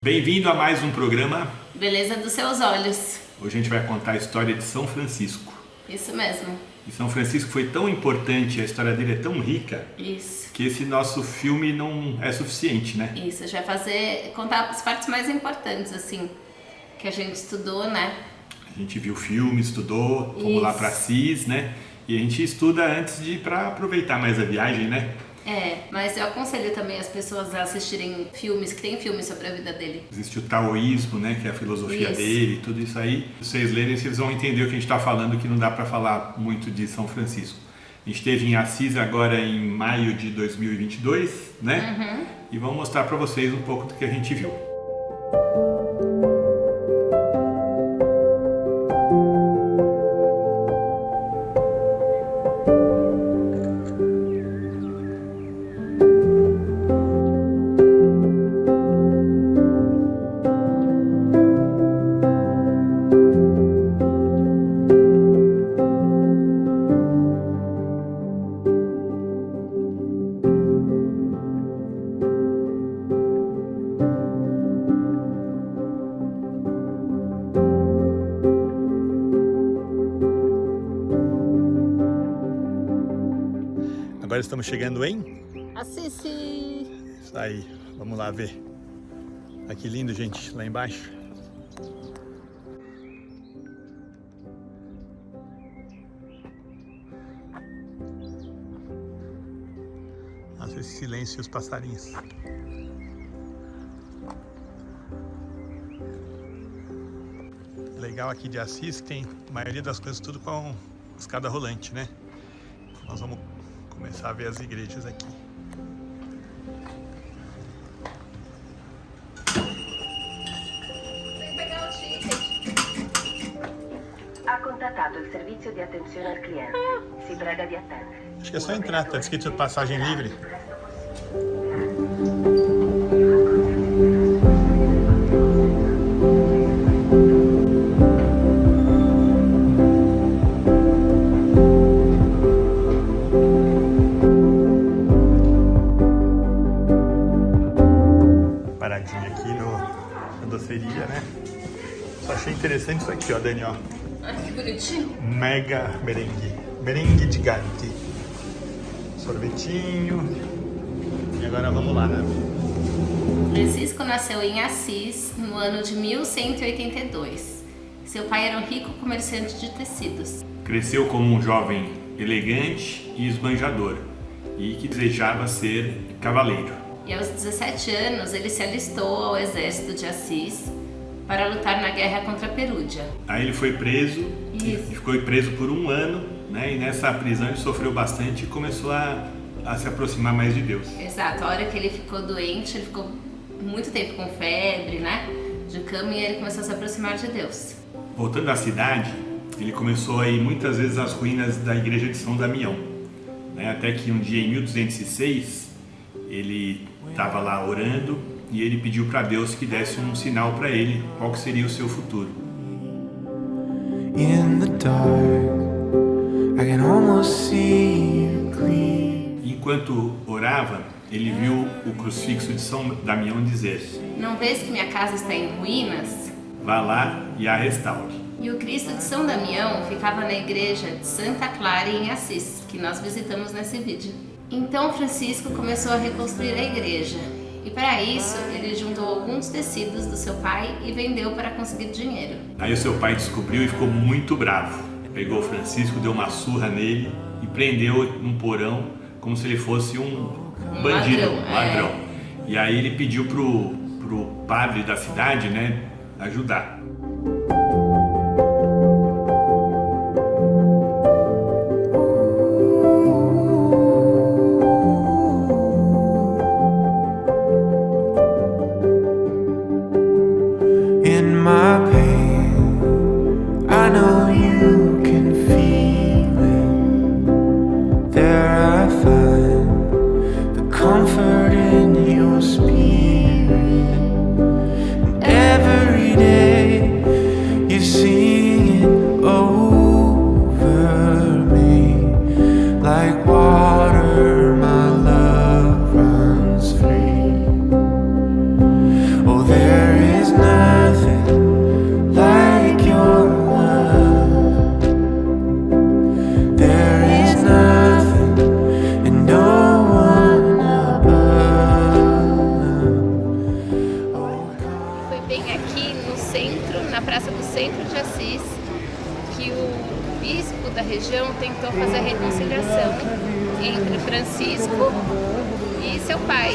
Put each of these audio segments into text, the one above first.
Bem-vindo a mais um programa Beleza dos seus olhos. Hoje a gente vai contar a história de São Francisco. Isso mesmo. E São Francisco foi tão importante, a história dele é tão rica, Isso. que esse nosso filme não é suficiente, né? Isso, a gente vai contar as partes mais importantes, assim, que a gente estudou, né? A gente viu o filme, estudou, fomos Isso. lá para Assis, né? E a gente estuda antes de ir para aproveitar mais a viagem, né? Mas eu aconselho também as pessoas a assistirem filmes, que tem filmes sobre a vida dele. Existe o taoísmo, né? Que é a filosofia Isso. dele, tudo isso aí. Se vocês lerem, vocês vão entender o que a gente está falando, que não dá para falar muito de São Francisco. A gente esteve em Assis agora em maio de 2022, né? E vamos mostrar para vocês um pouco do que a gente viu. Agora estamos chegando em Assiste! Isso aí, vamos lá ver. Olha que lindo, gente, lá embaixo. Nossa, esse silêncio e os passarinhos. Legal aqui de Assis que tem a maioria das coisas tudo com escada rolante, né? Nós vamos começar a ver as igrejas aqui. Ha contattato il servizio di attenzione al cliente. Si prega di attendere. Acho que é só entrar, tá escrito passagem livre. Paradinha aqui na doceria, né? Só achei interessante isso aqui, ó, Dani, ó. Ai, que bonitinho. Mega merengue. Merengue gigante. Sorvetinho. E agora vamos lá, né? Francisco nasceu em Assis no ano de 1182. Seu pai era um rico comerciante de tecidos. Cresceu como um jovem elegante e esbanjador e que desejava ser cavaleiro. E aos 17 anos ele se alistou ao exército de Assis para lutar na guerra contra a Perúdia. Aí ele foi preso, e Isso. ficou preso por um ano, né? E nessa prisão ele sofreu bastante e começou a se aproximar mais de Deus. Exato, a hora que ele ficou doente, ele ficou muito tempo com febre, né? De cama, e ele começou a se aproximar de Deus. Voltando à cidade, ele começou a ir muitas vezes às ruínas da igreja de São Damião, né? Até que um dia, em 1206, ele estava lá orando e ele pediu para Deus que desse um sinal para ele, qual que seria o seu futuro. In the dark, I can almost see you clear. Enquanto orava, ele viu o crucifixo de São Damião dizer: Não vês que minha casa está em ruínas? vá lá e a restaure. E o Cristo de São Damião ficava na igreja de Santa Clara em Assis, que nós visitamos nesse vídeo. Então Francisco começou a reconstruir a igreja. E para isso, ele juntou alguns tecidos do seu pai e vendeu para conseguir dinheiro. Aí o seu pai descobriu e ficou muito bravo. Pegou o Francisco, deu uma surra nele e prendeu num porão como se ele fosse um bandido, ladrão, um ladrão. E aí ele pediu pro padre da cidade, né, ajudar. In my pain, I know you can feel it. There I find the comfort in your spirit. And every day you sing it over me like water. My love runs free. Oh, there centro, na Praça do Centro de Assis, que o bispo da região tentou fazer a reconciliação entre Francisco e seu pai.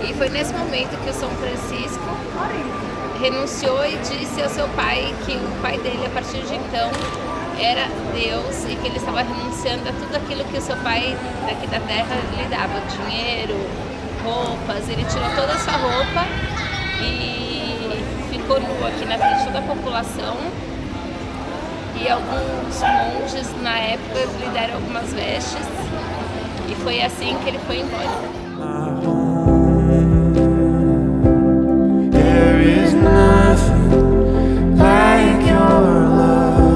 E foi nesse momento que o São Francisco renunciou e disse ao seu pai que o pai dele, a partir de então, era Deus e que ele estava renunciando a tudo aquilo que o seu pai daqui da terra lhe dava, dinheiro, roupas. Ele tirou toda a sua roupa e ficou nu aqui na frente de toda a população. E alguns monges na época lhe deram algumas vestes e foi assim que ele foi embora. There is nothing like your love.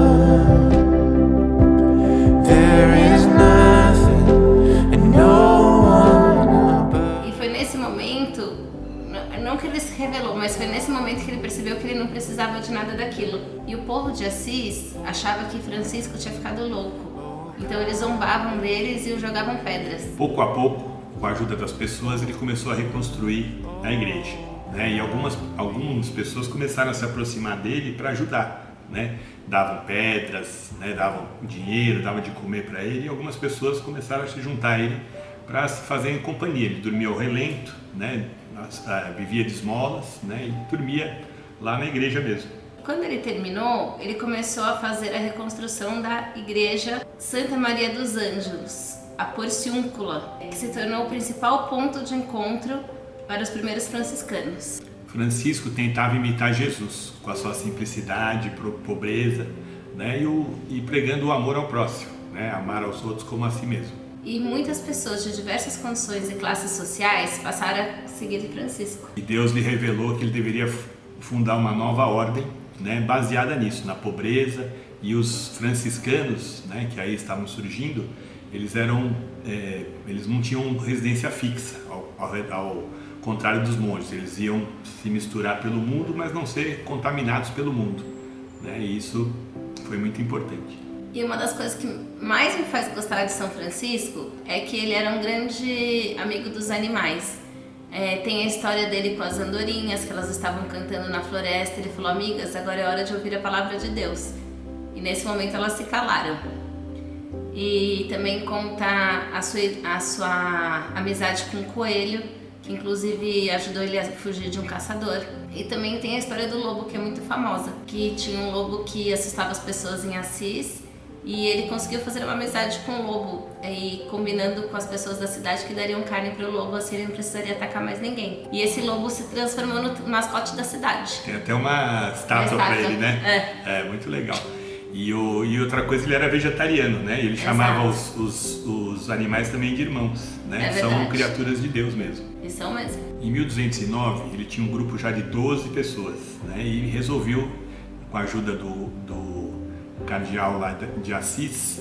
There is nothing and no one above. E foi nesse momento, não que ele se revelou, mas foi nesse momento que ele percebeu que ele não precisava de nada daquilo. E o povo de Assis achava que Francisco tinha ficado louco. Então eles zombavam deles e o jogavam pedras. Pouco a pouco, com a ajuda das pessoas, ele começou a reconstruir a igreja, né? E algumas pessoas começaram a se aproximar dele para ajudar, né? Davam pedras, né? Davam dinheiro, davam de comer para ele, e algumas pessoas começaram a se juntar a ele para se fazerem companhia. Ele dormia ao relento, né? Vivia de esmolas, né? E dormia lá na igreja mesmo. Quando ele terminou, ele começou a fazer a reconstrução da igreja Santa Maria dos Ângelos, a Porciúncula, que se tornou o principal ponto de encontro para os primeiros franciscanos. Francisco tentava imitar Jesus com a sua simplicidade, pobreza, né? E pregando o amor ao próximo, né? Amar aos outros como a si mesmo. E muitas pessoas de diversas condições e classes sociais passaram a seguir Francisco. E Deus lhe revelou que ele deveria fundar uma nova ordem, né? Baseada nisso, na pobreza. E os franciscanos, né? Que aí estavam surgindo, eles não tinham residência fixa, ao contrário dos monges. Eles iam se misturar pelo mundo, mas não ser contaminados pelo mundo, né? E isso foi muito importante. E uma das coisas que mais me faz gostar de São Francisco é que ele era um grande amigo dos animais. Tem a história dele com as andorinhas, que elas estavam cantando na floresta. Ele falou: amigas, agora é hora de ouvir a palavra de Deus. E nesse momento elas se calaram. E também conta a sua amizade com o coelho, que inclusive ajudou ele a fugir de um caçador. E também tem a história do lobo, que é muito famosa, que tinha um lobo que assustava as pessoas em Assis, e ele conseguiu fazer uma amizade com o lobo, e combinando com as pessoas da cidade que dariam carne para o lobo, assim ele não precisaria atacar mais ninguém. E esse lobo se transformou no mascote da cidade. Tem até uma estátua para ele, né? É muito legal. E outra coisa, ele era vegetariano, né? Ele chamava os animais também de irmãos, né? São criaturas de Deus mesmo. E são mesmo. Em 1209, ele tinha um grupo já de 12 pessoas, né? E resolveu, com a ajuda do cardeal lá de Assis,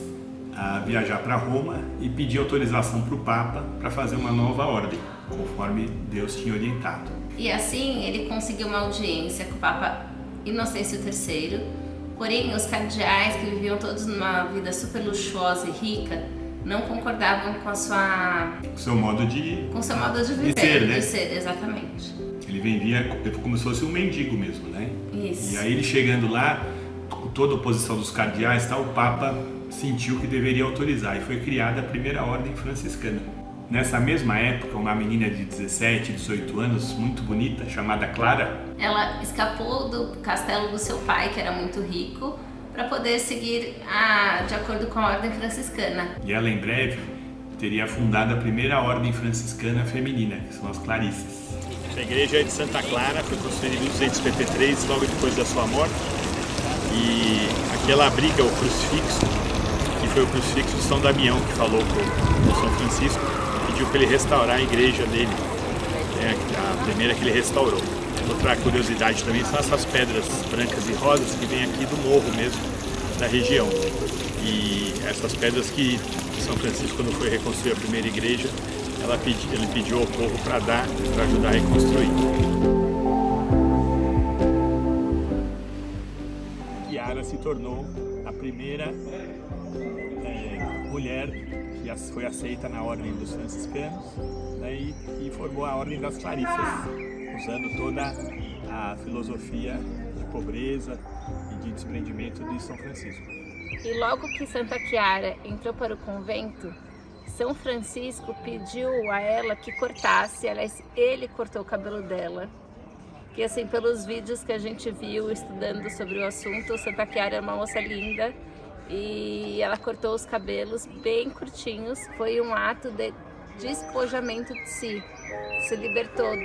a viajar para Roma e pedir autorização para o Papa para fazer uma nova ordem, conforme Deus tinha orientado. E assim ele conseguiu uma audiência com o Papa Inocêncio III. Porém, os cardeais, que viviam todos numa vida super luxuosa e rica, não concordavam com com o seu modo de viver, ser, né? De ser, exatamente. Ele vendia como se fosse um mendigo mesmo, né? Isso. E aí ele chegando lá, com toda a oposição dos cardeais, o Papa sentiu que deveria autorizar, e foi criada a primeira ordem franciscana. Nessa mesma época, uma menina de 17, 18 anos, muito bonita, chamada Clara, ela escapou do castelo do seu pai, que era muito rico, para poder seguir de acordo com a ordem franciscana. E ela, em breve, teria fundado a primeira ordem franciscana feminina, que são as Clarissas. A igreja de Santa Clara foi construída em 1253, logo depois da sua morte. E aqui ela abriga o crucifixo, que foi o crucifixo de São Damião, que falou com São Francisco, pediu para ele restaurar a igreja dele, a primeira que ele restaurou. Outra curiosidade também são essas pedras brancas e rosas que vêm aqui do morro mesmo, da região. E essas pedras que São Francisco, quando foi reconstruir a primeira igreja, ele pediu ao povo para ajudar a reconstruir. Chiara se tornou a primeira mulher que foi aceita na ordem dos franciscanos, né, e formou a ordem das Clarissas, usando toda a filosofia de pobreza e de desprendimento de São Francisco. E logo que Santa Chiara entrou para o convento, São Francisco pediu a ela que cortasse, aliás, ele cortou o cabelo dela. Que assim, pelos vídeos que a gente viu estudando sobre o assunto, Santa Chiara é uma moça linda e ela cortou os cabelos bem curtinhos. Foi um ato de despojamento de si. Se libertou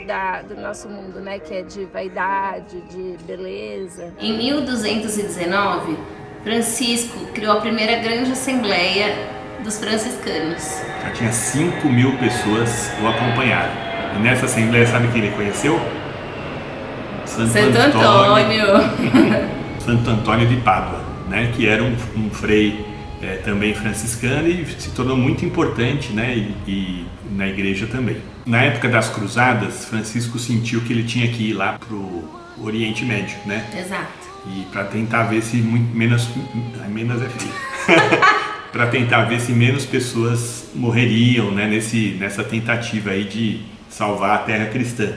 do nosso mundo, né, que é de vaidade, de beleza. Em 1219, Francisco criou a primeira grande assembleia dos franciscanos. Já tinha 5.000 pessoas o acompanharam. E nessa assembleia, sabe quem ele conheceu? Santo Antônio. Santo Antônio de Pádua, né? Que era um frei também franciscano e se tornou muito importante, né? E na igreja também. Na época das cruzadas, Francisco sentiu que ele tinha que ir lá para o Oriente Médio, né? Exato. E para tentar ver se menos é feio. Para tentar ver se menos pessoas morreriam, né? Nessa tentativa aí de salvar a terra cristã.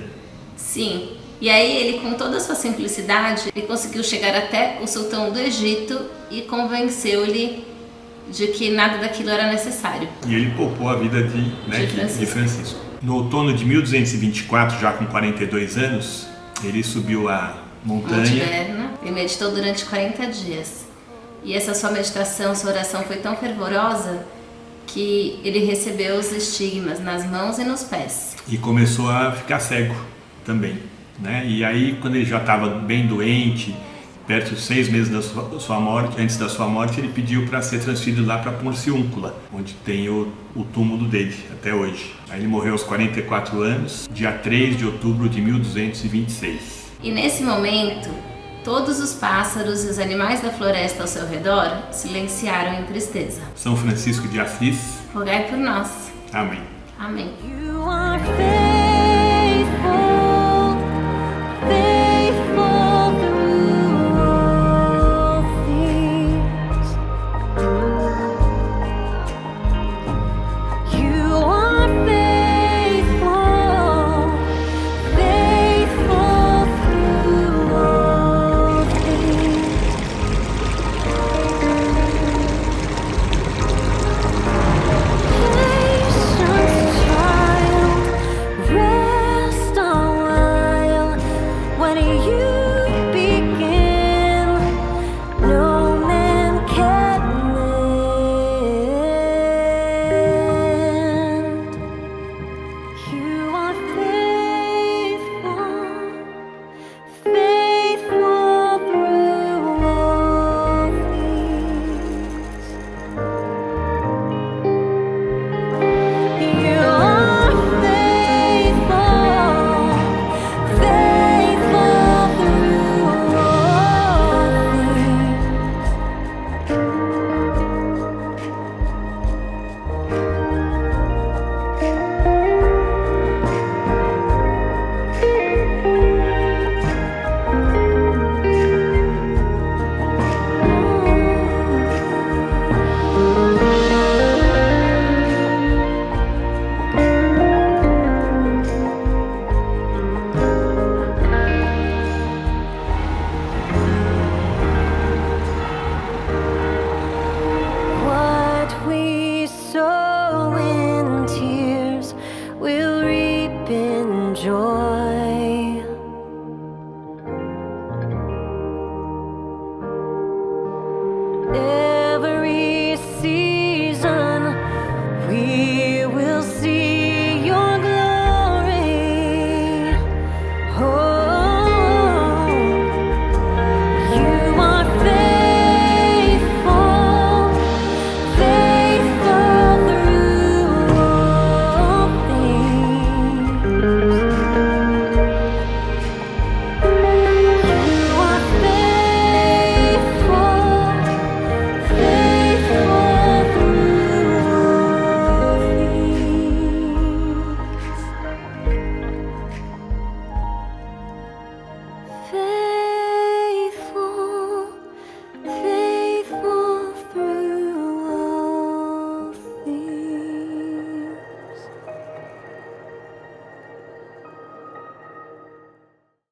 Sim. E aí ele, com toda a sua simplicidade, ele conseguiu chegar até o sultão do Egito e convenceu-lhe de que nada daquilo era necessário. E ele poupou a vida de Francisco. No outono de 1224, já com 42 anos, ele subiu a montanha. Monte Verna, e meditou durante 40 dias. E essa sua meditação, sua oração foi tão fervorosa que ele recebeu os estigmas nas mãos e nos pés. E começou a ficar cego também. Né? E aí, quando ele já estava bem doente, perto de 6 meses da sua morte, antes da sua morte, ele pediu para ser transferido lá para Porciúncula, onde tem o túmulo dele até hoje. Aí ele morreu aos 44 anos, dia 3 de outubro de 1226. E nesse momento, todos os pássaros e os animais da floresta ao seu redor silenciaram em tristeza. São Francisco de Assis, rogai por nós. amém. Amém. You are fair.